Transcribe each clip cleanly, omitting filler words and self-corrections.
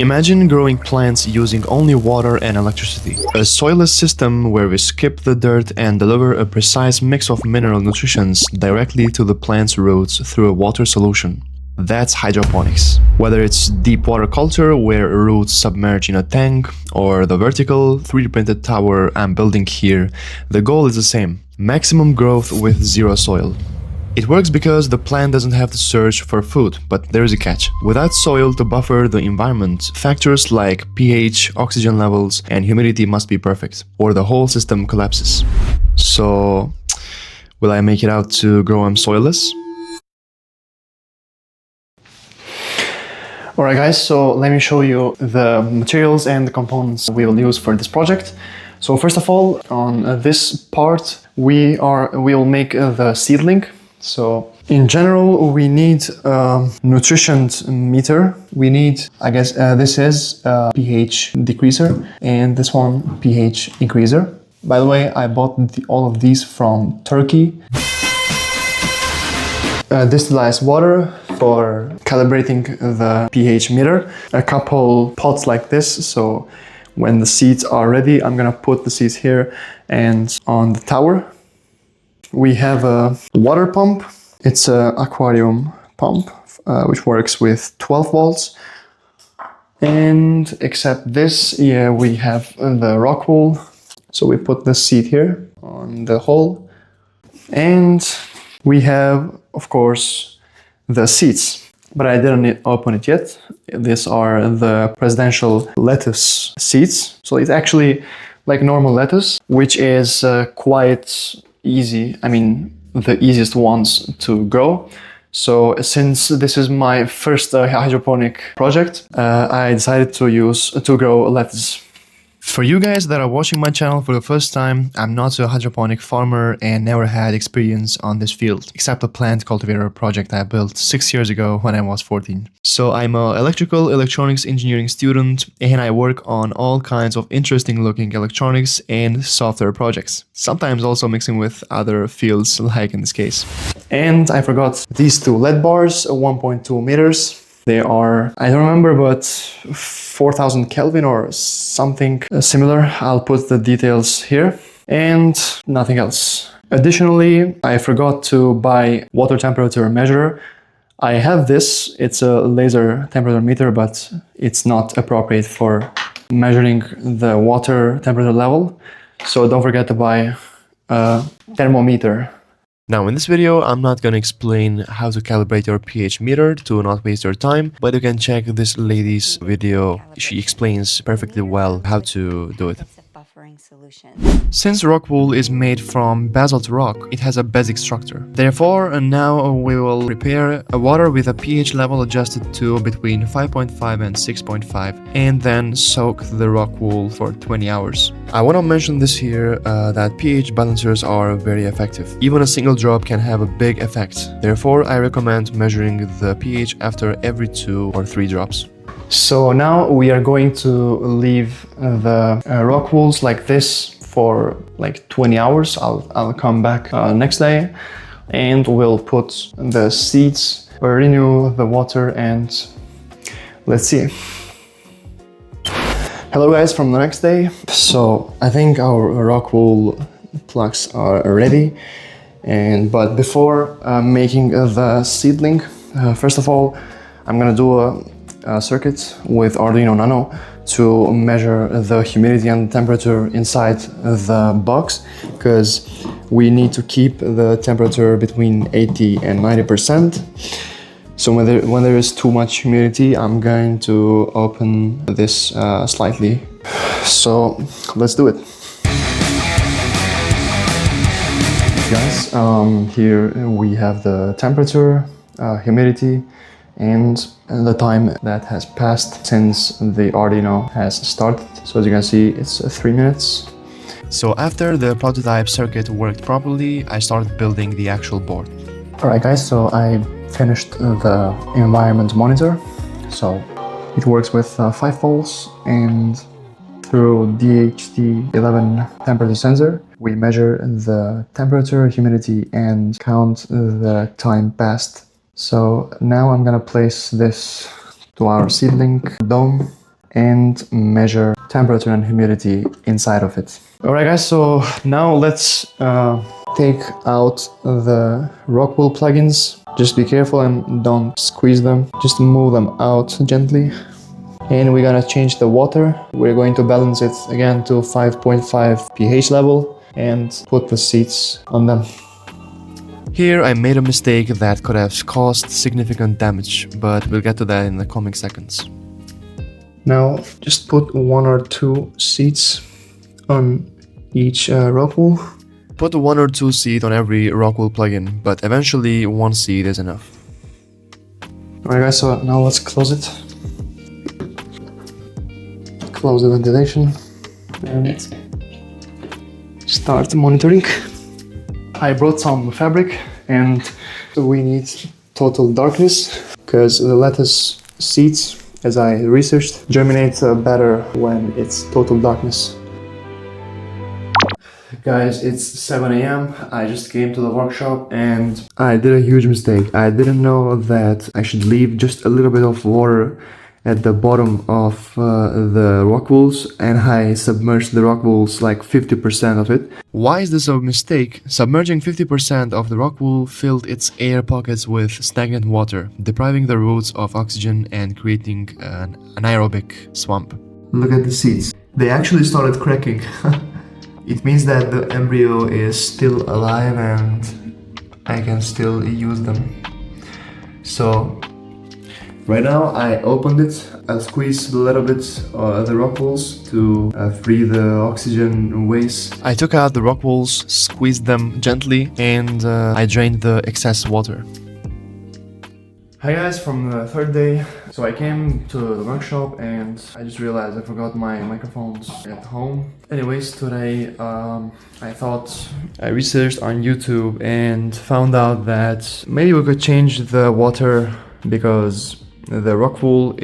Imagine growing plants using only water and electricity. A soilless system where we skip the dirt and deliver a precise mix of mineral nutrients directly to the plant's roots through a water solution. That's hydroponics. Whether it's deep water culture where roots submerge in a tank or the vertical 3D printed tower I'm building here, the goal is the same: maximum growth with zero soil. It works because the plant doesn't have to search for food, but there is a catch. Without soil to buffer the environment, factors like pH, oxygen levels, and humidity must be perfect, or the whole system collapses. So, will I make it out to grow them soilless? Alright guys, so let me show you the materials and the components we will use for this project. So first of all, on this part, we will make the seedling. So in general, we need a nutrition meter. We need, I guess, this is a pH decreaser and this one pH increaser. By the way, I bought all of these from Turkey. Distillized water for calibrating the pH meter. A couple pots like this, so when the seeds are ready, I'm gonna put the seeds here and on the tower. We have a water pump. It's an aquarium pump, which works with 12 volts. And except this, yeah, we have the rockwool. So we put the seed here on the hole. And we have, of course, the seeds. But I didn't open it yet. These are the presidential lettuce seeds. So it's actually like normal lettuce, which is quite easy. I mean, the easiest ones to grow. So since this is my first hydroponic project, I decided to grow lettuce. For you guys that are watching my channel for the first time, I'm not a hydroponic farmer and never had experience on this field, except a plant cultivator project I built 6 years ago when I was 14. So I'm an electrical electronics engineering student and I work on all kinds of interesting looking electronics and software projects, sometimes also mixing with other fields like in this case. And I forgot these two LED bars, 1.2 meters. They are, I don't remember, but 4000 Kelvin or something similar. I'll put the details here and nothing else. Additionally, I forgot to buy water temperature measure. I have this, it's a laser temperature meter, but it's not appropriate for measuring the water temperature level. So don't forget to buy a thermometer. Now in this video, I'm not gonna explain how to calibrate your pH meter to not waste your time, but you can check this lady's video. She explains perfectly well how to do it. Since rockwool is made from basalt rock, it has a basic structure. Therefore, now we will prepare a water with a pH level adjusted to between 5.5 and 6.5 and then soak the rockwool for 20 hours. I want to mention this here that pH balancers are very effective. Even a single drop can have a big effect. Therefore, I recommend measuring the pH after every 2 or 3 drops. So now we are going to leave the rockwools like this for like 20 hours. I'll come back next day and we'll put the seeds, renew the water, and let's see. Hello guys from the next day. So I think our rockwool plugs are ready. But before making the seedling, first of all, I'm gonna do a circuit with Arduino Nano to measure the humidity and temperature inside the box, because we need to keep the temperature between 80 and 90%. So when there is too much humidity, I'm going to open this slightly. So let's do it. Guys, here we have the temperature, humidity, and the time that has passed since the Arduino has started. So as you can see, it's 3 minutes. So after the prototype circuit worked properly, I started building the actual board. Alright guys, so I finished the environment monitor. So it works with 5 volts, and through DHT11 temperature sensor, we measure the temperature, humidity, and count the time passed. So now I'm gonna place this to our seedling dome. and measure temperature and humidity inside of it. Alright guys, so now let's take out the rockwool plugins. Just be careful and don't squeeze them. Just move them out gently. And we're gonna change the water. We're going to balance it again to 5.5 pH level and put the seeds on them. Here I made a mistake that could have caused significant damage, but we'll get to that in the coming seconds. Now just put 1 or 2 seeds on each rockwool. Put 1 or 2 seeds on every rockwool plugin, but eventually 1 seed is enough. Alright guys, so now let's close it. Close the ventilation and start monitoring. I brought some fabric and we need total darkness because the lettuce seeds, as I researched, germinate better when it's total darkness. Guys, it's 7 AM. I just came to the workshop and I did a huge mistake. I didn't know that I should leave just a little bit of water at the bottom of the rockwools, and I submerged the rockwools like 50% of it. Why is this a mistake? Submerging 50% of the rockwool filled its air pockets with stagnant water, depriving the roots of oxygen and creating an anaerobic swamp. Look at the seeds. They actually started cracking. It means that the embryo is still alive and I can still use them. So right now I opened it. I'll squeeze a little bit the rockwools to free the oxygen waste. I took out the rockwools, squeezed them gently, and I drained the excess water. Hi guys, from the third day. So I came to the workshop and I just realized I forgot my microphones at home. Anyways, today I researched on YouTube and found out that maybe we could change the water because the rockwool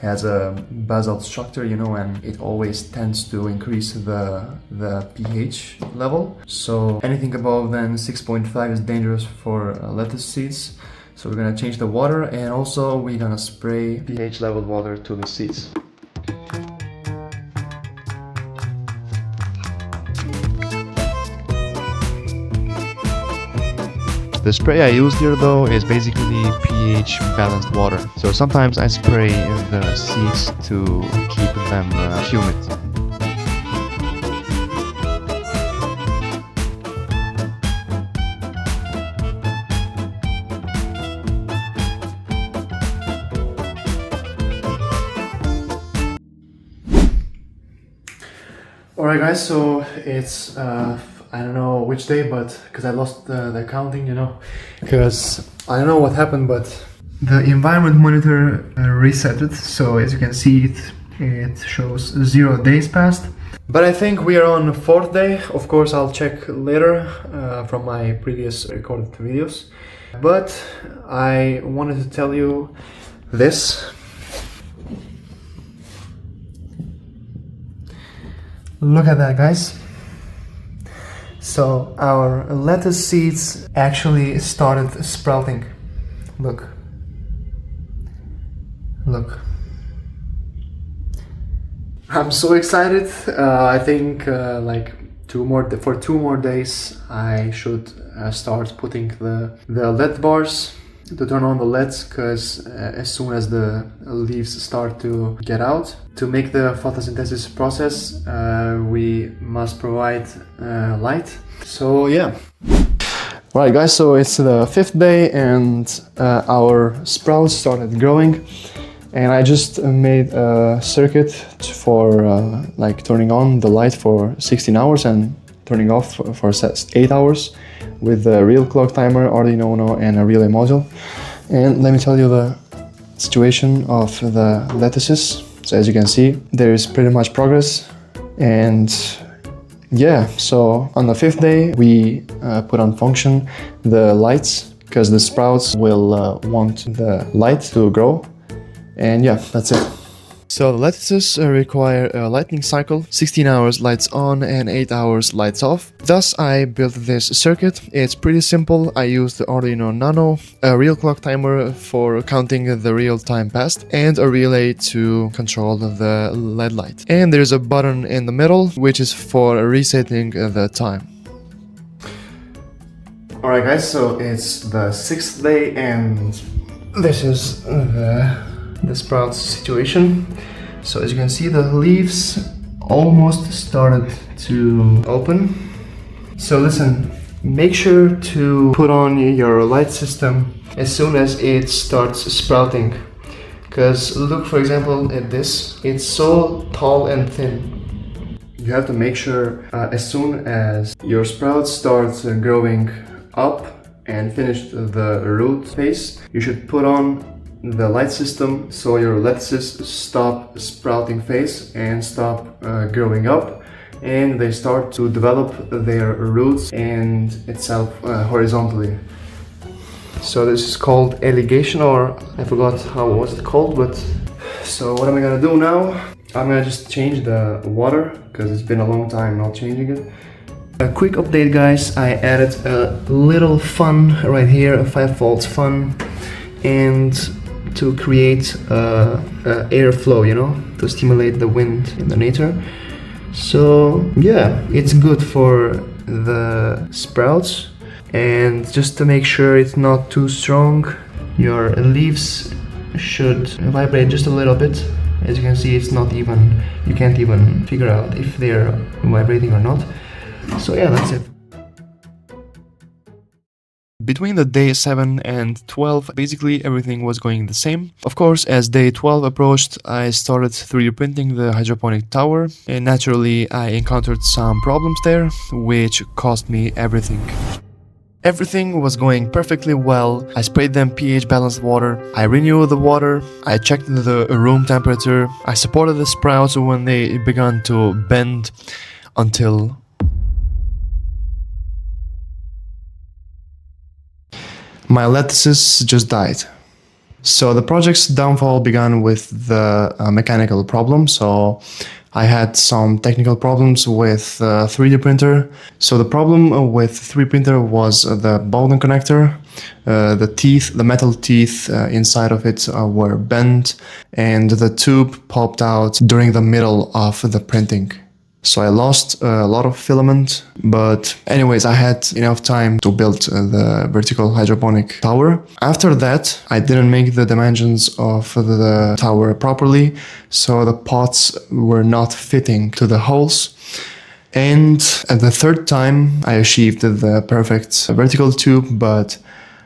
has a basalt structure, you know, and it always tends to increase the pH level. So anything above than 6.5 is dangerous for lettuce seeds. So we're gonna change the water and also we're gonna spray pH level water to the seeds. The spray I used here though is basically pH balanced water. So sometimes I spray the seeds to keep them humid. Alright guys, so it's I don't know which day, but because I lost the counting, you know, because I don't know what happened, but the environment monitor reset it. So as you can see, it shows 0 days passed. But I think we are on the 4th day. Of course, I'll check later from my previous recorded videos. But I wanted to tell you this. Look at that, guys. So our lettuce seeds actually started sprouting. Look. Look. I'm so excited. I think like for 2 more days I should start putting the LED bars to turn on the LEDs, because as soon as the leaves start to get out, to make the photosynthesis process, we must provide light. So yeah. Right guys, so it's the 5th day and our sprouts started growing, and I just made a circuit for like turning on the light for 16 hours and turning off for 8 hours with a real clock timer, Arduino Uno, and a relay module. And let me tell you the situation of the lettuces. So as you can see, there is pretty much progress. And yeah, so on the 5th day, we put on function the lights, because the sprouts will want the light to grow. And yeah, that's it. So the lettuces require a lightning cycle, 16 hours lights on and 8 hours lights off. Thus I built this circuit. It's pretty simple. I used the Arduino Nano, a real clock timer for counting the real time passed, and a relay to control the LED light. And there's a button in the middle which is for resetting the time. Alright guys, so it's the 6th day and this is the sprouts situation. So as you can see, the leaves almost started to open. So listen, make sure to put on your light system as soon as it starts sprouting. Because look, for example, at this, it's so tall and thin. You have to make sure as soon as your sprouts start growing up and finish the root phase, you should put on the light system so your lettuces stop sprouting phase and stop growing up, and they start to develop their roots and itself horizontally. So this is called irrigation, or I forgot how was it called, but so what am I gonna do now? I'm gonna just change the water because it's been a long time not changing it. A quick update guys, I added a little fun right here, a 5 volts fun, and to create airflow, you know, to stimulate the wind in the nature. So yeah, it's good for the sprouts, and just to make sure it's not too strong, your leaves should vibrate just a little bit. As you can see, it's not even, you can't even figure out if they're vibrating or not. So yeah, that's it. Between the day 7 and 12, basically everything was going the same. Of course, as day 12 approached, I started 3D printing the hydroponic tower, and naturally I encountered some problems there, which cost me everything. Everything was going perfectly well. I sprayed them pH balanced water, I renewed the water, I checked the room temperature, I supported the sprouts when they began to bend, until my lettuces just died. So the project's downfall began with the mechanical problem. So I had some technical problems with 3D printer. So the problem with 3D printer was the Bowden connector. The teeth, the metal teeth inside of it were bent, and the tube popped out during the middle of the printing. So I lost a lot of filament, but anyways, I had enough time to build the vertical hydroponic tower. After that, I didn't make the dimensions of the tower properly, so the pots were not fitting to the holes. And at the third time, I achieved the perfect vertical tube, but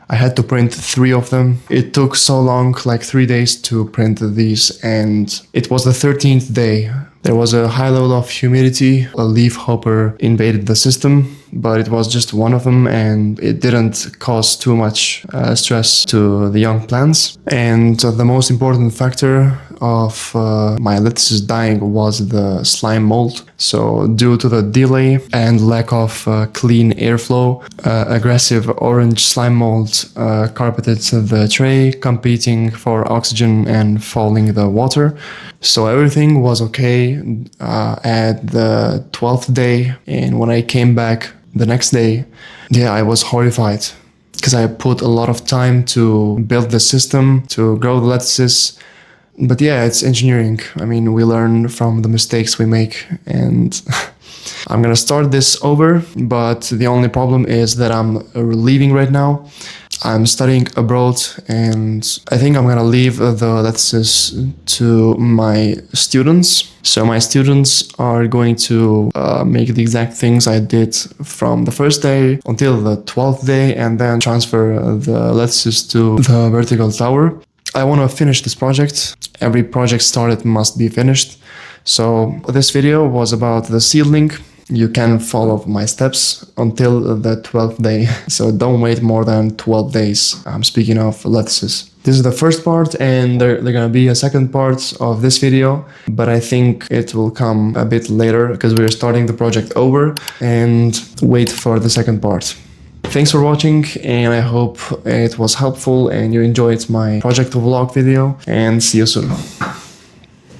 I had to print 3 of them. It took so long, like 3 days to print these, and it was the 13th day. There was a high level of humidity. A leaf hopper invaded the system, but it was just one of them, and it didn't cause too much stress to the young plants. And the most important factor of my lettuces dying was the slime mold. So due to the delay and lack of clean airflow, aggressive orange slime mold carpeted the tray, competing for oxygen and fouling the water. So everything was okay at the 12th day, and when I came back the next day, yeah, I was horrified because I put a lot of time to build the system, to grow the lettuces. But yeah, it's engineering. I mean, we learn from the mistakes we make, and I'm gonna start this over, but the only problem is that I'm leaving right now. I'm studying abroad, and I think I'm gonna leave the lettuces to my students. So my students are going to make the exact things I did from the first day until the 12th day, and then transfer the lettuces to the vertical tower. I want to finish this project. Every project started must be finished. So this video was about the seedling. You can follow my steps until the 12th day. So don't wait more than 12 days. I'm speaking of lettuces. This is the first part, and there's gonna be a second part of this video, but I think it will come a bit later because we're starting the project over, and wait for the second part. Thanks for watching, and I hope it was helpful and you enjoyed my project vlog video, and see you soon.